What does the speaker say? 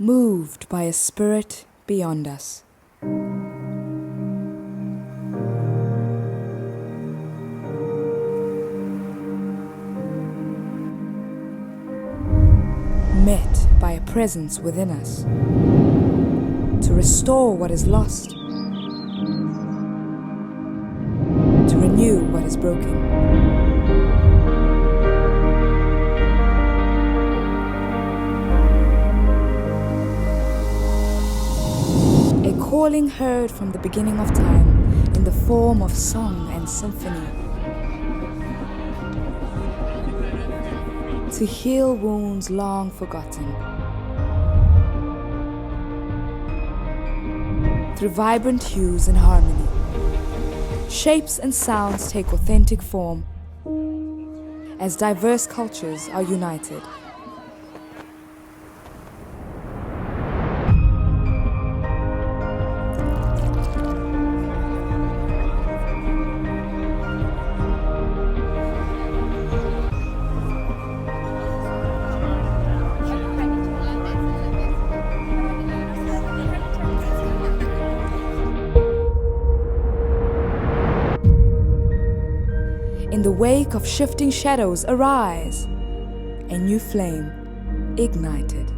moved by a spirit beyond us. Met by a presence within us to restore what is lost, to renew what is broken. A calling heard from the beginning of time in the form of song and symphony, to heal wounds long forgotten. Through vibrant hues and harmony, shapes and sounds take authentic form as diverse cultures are united. In the wake of shifting shadows, arise, a new flame ignited.